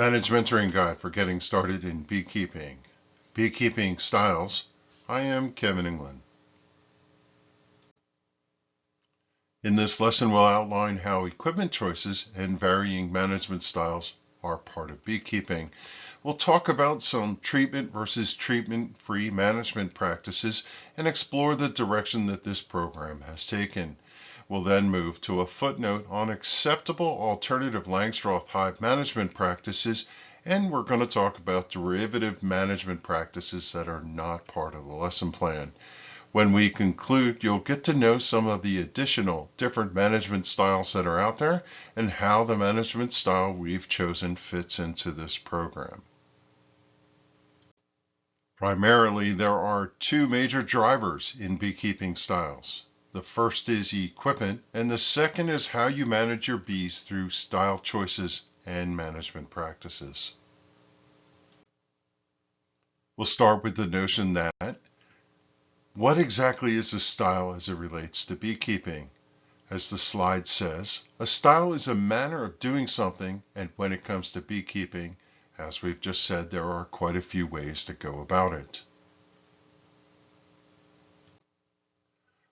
Managed Mentoring Guide for Getting Started in Beekeeping. Beekeeping Styles. I am Kevin England. In this lesson, we'll outline how equipment choices and varying management styles are part of beekeeping. We'll talk about some treatment versus treatment-free management practices and explore the direction that this program has taken. We'll then move to a footnote on acceptable alternative Langstroth hive management practices, and we're going to talk about derivative management practices that are not part of the lesson plan. When we conclude, you'll get to know some of the additional different management styles that are out there and how the management style we've chosen fits into this program. Primarily, there are two major drivers in beekeeping styles. The first is equipment, and the second is how you manage your bees through style choices and management practices. We'll start with the notion that what exactly is a style as it relates to beekeeping? As the slide says, a style is a manner of doing something, and when it comes to beekeeping, as we've just said, there are quite a few ways to go about it.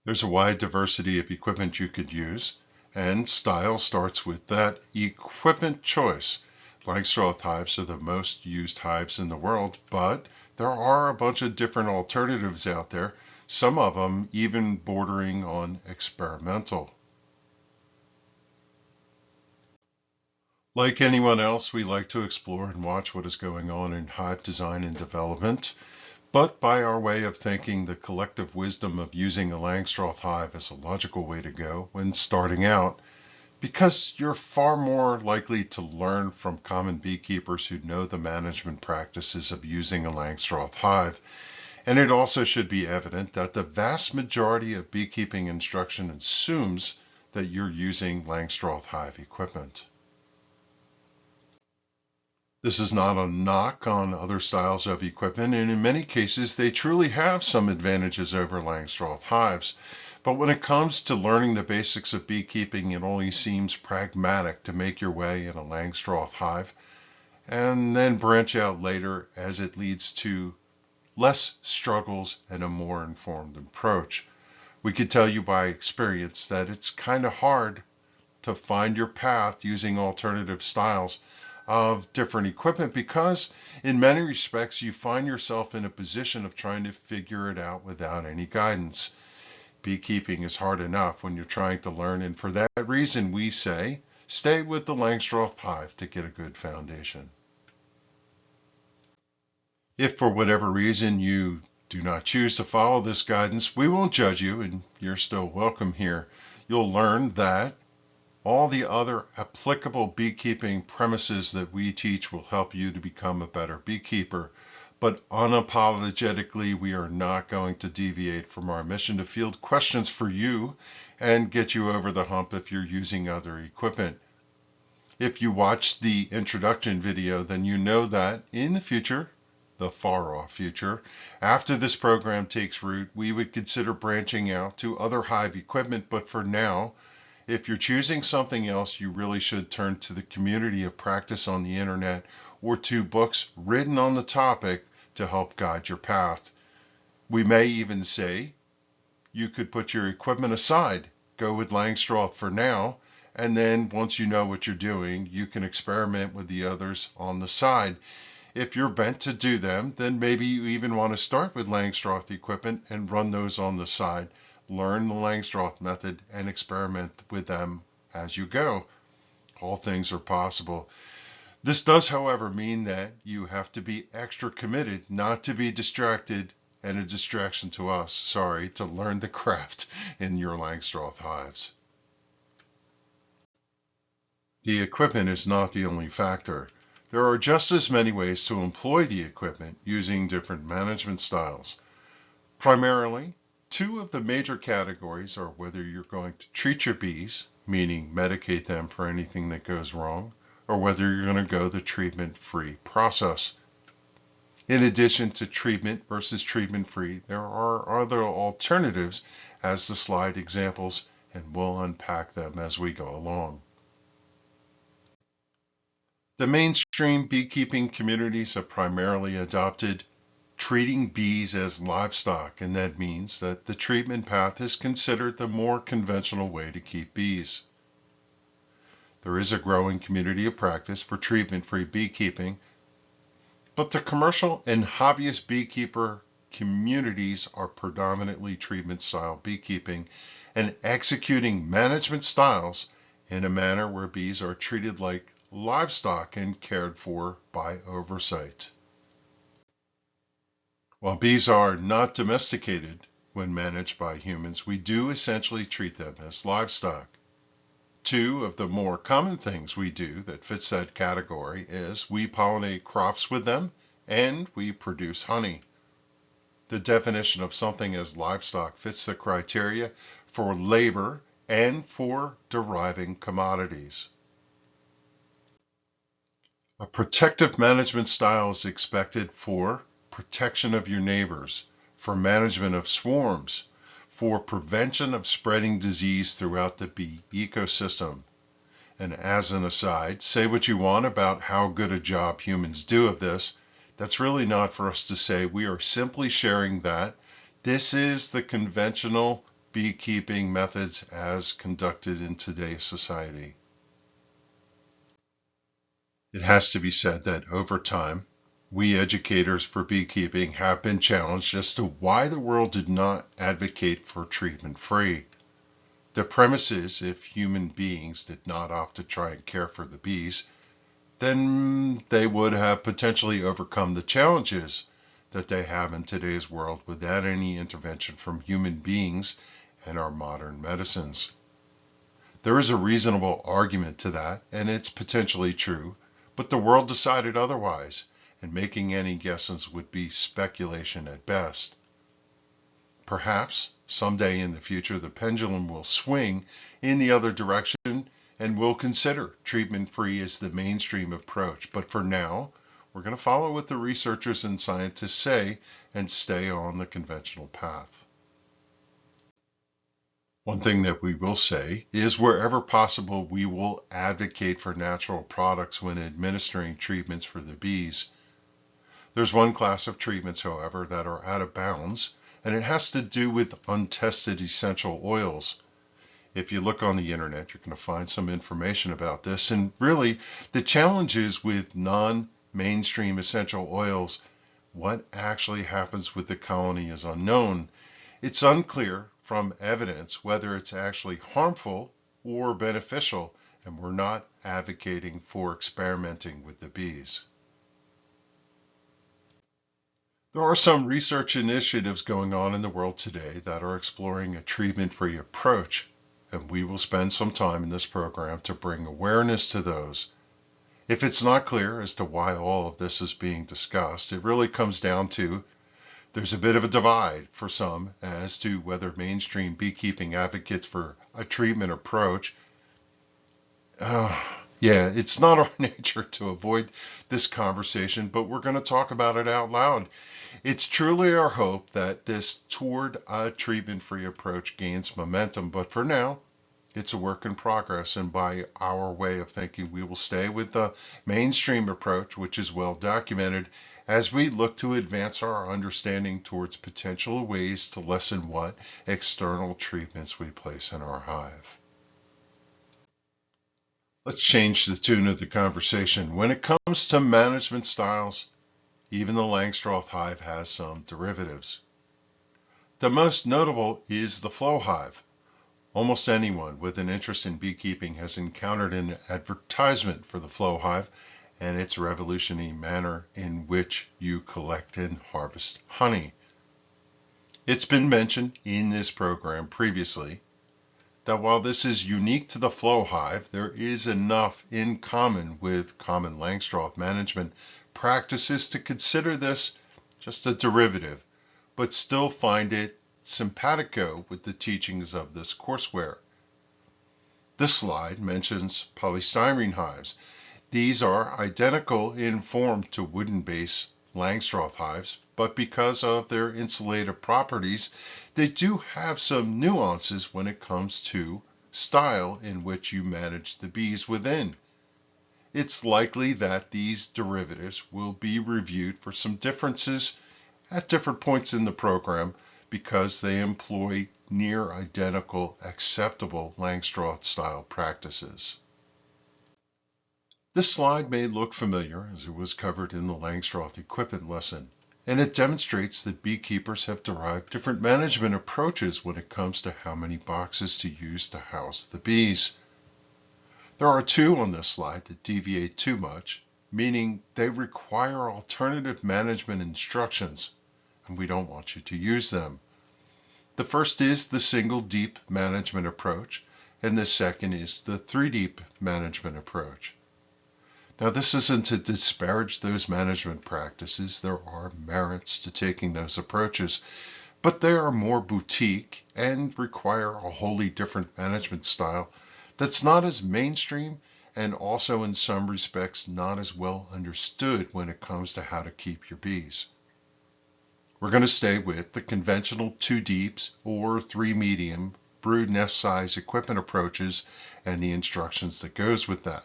There's a wide diversity of equipment you could use, and style starts with that equipment choice. Langstroth hives are the most used hives in the world, but there are a bunch of different alternatives out there, some of them even bordering on experimental. Like anyone else, we like to explore and watch what is going on in hive design and development. But by our way of thinking, the collective wisdom of using a Langstroth hive is a logical way to go when starting out, because you're far more likely to learn from common beekeepers who know the management practices of using a Langstroth hive. And it also should be evident that the vast majority of beekeeping instruction assumes that you're using Langstroth hive equipment. This is not a knock on other styles of equipment, and in many cases they truly have some advantages over Langstroth hives. But when it comes to learning the basics of beekeeping, it only seems pragmatic to make your way in a Langstroth hive and then branch out later as it leads to less struggles and a more informed approach. We could tell you by experience that it's kind of hard to find your path using alternative styles of different equipment because in many respects you find yourself in a position of trying to figure it out without any guidance. Beekeeping is hard enough when you're trying to learn, and for that reason we say stay with the Langstroth hive to get a good foundation. If for whatever reason you do not choose to follow this guidance, we won't judge you and you're still welcome here. You'll learn that all the other applicable beekeeping premises that we teach will help you to become a better beekeeper. But unapologetically, we are not going to deviate from our mission to field questions for you and get you over the hump if you're using other equipment. If you watched the introduction video, then you know that in the future, the far-off future, after this program takes root, we would consider branching out to other hive equipment. But for now, if you're choosing something else, you really should turn to the community of practice on the internet or to books written on the topic to help guide your path. We may even say you could put your equipment aside, go with Langstroth for now, and then once you know what you're doing, you can experiment with the others on the side. If you're bent to do them, then maybe you even want to start with Langstroth equipment and run those on the side. Learn the Langstroth method and experiment with them as you go. All things are possible. This does, however, mean that you have to be extra committed not to be distracted and a distraction to us, to learn the craft in your Langstroth hives. The equipment is not the only factor. There are just as many ways to employ the equipment using different management styles. Primarily, two of the major categories are whether you're going to treat your bees, meaning medicate them for anything that goes wrong, or whether you're going to go the treatment-free process. In addition to treatment versus treatment-free, there are other alternatives as the slide examples, and we'll unpack them as we go along. The mainstream beekeeping communities have primarily adopted treating bees as livestock, and that means that the treatment path is considered the more conventional way to keep bees. There is a growing community of practice for treatment-free beekeeping, but the commercial and hobbyist beekeeper communities are predominantly treatment-style beekeeping and executing management styles in a manner where bees are treated like livestock and cared for by oversight. While bees are not domesticated when managed by humans, we do essentially treat them as livestock. Two of the more common things we do that fits that category is we pollinate crops with them and we produce honey. The definition of something as livestock fits the criteria for labor and for deriving commodities. A protective management style is expected for protection of your neighbors, for management of swarms, for prevention of spreading disease throughout the bee ecosystem. And as an aside, say what you want about how good a job humans do of this. That's really not for us to say. We are simply sharing that this is the conventional beekeeping methods as conducted in today's society. It has to be said that over time, we educators for beekeeping have been challenged as to why the world did not advocate for treatment free. The premise is if human beings did not opt to try and care for the bees, then they would have potentially overcome the challenges that they have in today's world without any intervention from human beings and our modern medicines. There is a reasonable argument to that, and it's potentially true, but the world decided otherwise, and making any guesses would be speculation at best. Perhaps someday in the future the pendulum will swing in the other direction and we'll consider treatment-free as the mainstream approach. But for now, we're going to follow what the researchers and scientists say and stay on the conventional path. One thing that we will say is wherever possible, we will advocate for natural products when administering treatments for the bees. There's one class of treatments, however, that are out of bounds, and it has to do with untested essential oils. If you look on the internet, you're going to find some information about this. And really, the challenges with non-mainstream essential oils, what actually happens with the colony is unknown. It's unclear from evidence whether it's actually harmful or beneficial, and we're not advocating for experimenting with the bees. There are some research initiatives going on in the world today that are exploring a treatment-free approach, and we will spend some time in this program to bring awareness to those. If it's not clear as to why all of this is being discussed, it really comes down to there's a bit of a divide for some as to whether mainstream beekeeping advocates for a treatment approach. Yeah, it's not our nature to avoid this conversation, but we're going to talk about it out loud. It's truly our hope that this toward a treatment-free approach gains momentum, but for now, it's a work in progress, and by our way of thinking, we will stay with the mainstream approach, which is well documented, as we look to advance our understanding towards potential ways to lessen what external treatments we place in our hive. Let's change the tune of the conversation. When it comes to management styles, even the Langstroth hive has some derivatives. The most notable is the flow hive. Almost anyone with an interest in beekeeping has encountered an advertisement for the flow hive and its revolutionary manner in which you collect and harvest honey. It's been mentioned in this program previously that while this is unique to the flow hive, there is enough in common with common Langstroth management practices to consider this just a derivative, but still find it simpatico with the teachings of this courseware. This slide mentions polystyrene hives. These are identical in form to wooden-based Langstroth hives, but because of their insulative properties, they do have some nuances when it comes to style in which you manage the bees within. it's likely that these derivatives will be reviewed for some differences at different points in the program because they employ near identical acceptable Langstroth style practices. This slide may look familiar as it was covered in the Langstroth equipment lesson, and it demonstrates that beekeepers have derived different management approaches when it comes to how many boxes to use to house the bees. There are two on this slide that deviate too much, meaning they require alternative management instructions, and we don't want you to use them. The first is the single deep management approach, and the second is the 3-deep management approach. Now, this isn't to disparage those management practices. There are merits to taking those approaches, but they are more boutique and require a wholly different management style that's not as mainstream and also in some respects not as well understood when it comes to how to keep your bees. We're going to stay with the conventional 2 deeps or 3 medium brood nest size equipment approaches and the instructions that goes with that.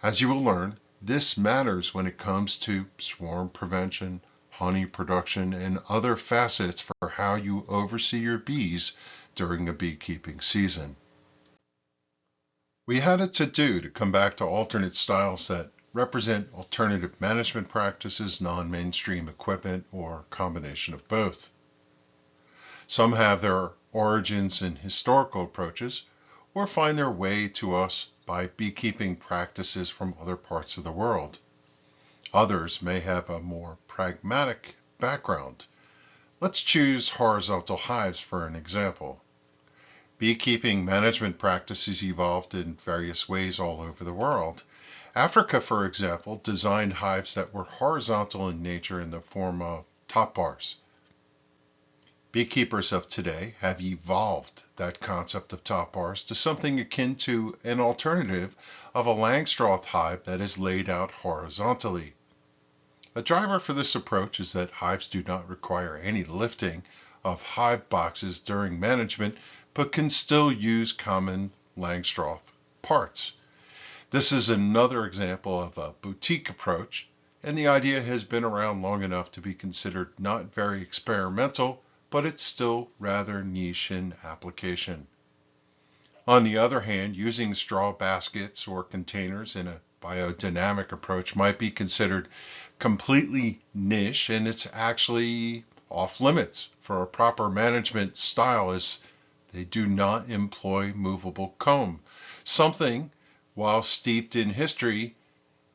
As you will learn, this matters when it comes to swarm prevention, honey production, and other facets for how you oversee your bees during a beekeeping season. We had a to-do to come back to alternate styles that represent alternative management practices, non-mainstream equipment, or combination of both. Some have their origins in historical approaches or find their way to us by beekeeping practices from other parts of the world. Others may have a more pragmatic background. Let's choose horizontal hives for an example. Beekeeping management practices evolved in various ways all over the world. Africa, for example, designed hives that were horizontal in nature in the form of top bars. Beekeepers of today have evolved that concept of top bars to something akin to an alternative of a Langstroth hive that is laid out horizontally. A driver for this approach is that hives do not require any lifting of hive boxes during management, but can still use common Langstroth parts. This is another example of a boutique approach, and the idea has been around long enough to be considered not very experimental, but it's still rather niche in application. On the other hand, using straw baskets or containers in a biodynamic approach might be considered completely niche, and it's actually off limits for a proper management style as they do not employ movable comb. Something, while steeped in history,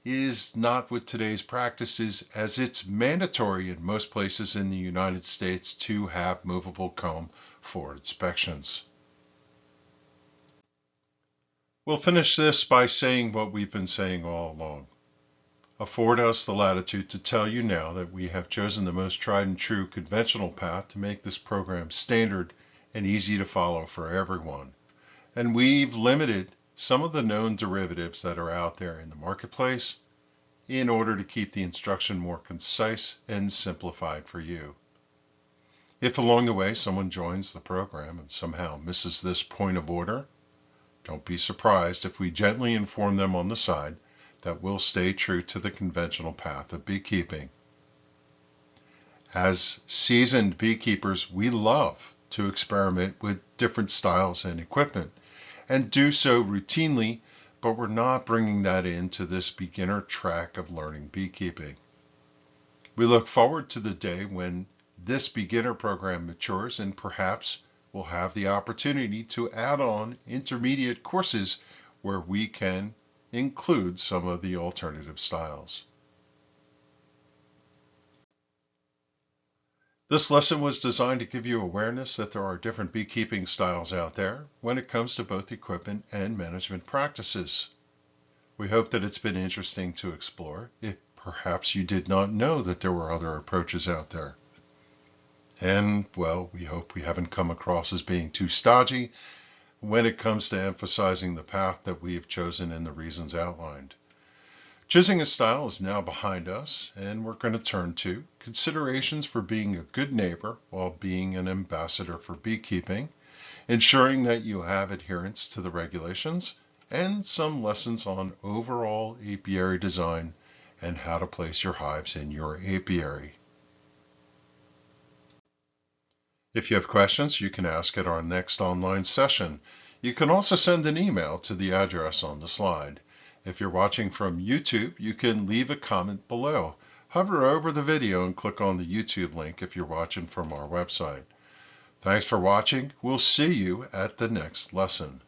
is not with today's practices, as it's mandatory in most places in the United States to have movable comb for inspections. We'll finish this by saying what we've been saying all along. Afford us the latitude to tell you now that we have chosen the most tried and true conventional path to make this program standard and easy to follow for everyone. And we've limited some of the known derivatives that are out there in the marketplace in order to keep the instruction more concise and simplified for you. If along the way someone joins the program and somehow misses this point of order, don't be surprised if we gently inform them on the side that we'll stay true to the conventional path of beekeeping. As seasoned beekeepers, we love to experiment with different styles and equipment, and do so routinely, but we're not bringing that into this beginner track of learning beekeeping. We look forward to the day when this beginner program matures and perhaps we'll have the opportunity to add on intermediate courses where we can include some of the alternative styles. This lesson was designed to give you awareness that there are different beekeeping styles out there when it comes to both equipment and management practices. We hope that it's been interesting to explore if perhaps you did not know that there were other approaches out there. And, well, we hope we haven't come across as being too stodgy when it comes to emphasizing the path that we have chosen and the reasons outlined. Choosing a style is now behind us, and we're going to turn to considerations for being a good neighbor while being an ambassador for beekeeping, ensuring that you have adherence to the regulations, and some lessons on overall apiary design and how to place your hives in your apiary. If you have questions, you can ask at our next online session. You can also send an email to the address on the slide. If you're watching from YouTube, you can leave a comment below. Hover over the video and click on the YouTube link if you're watching from our website. Thanks for watching. We'll see you at the next lesson.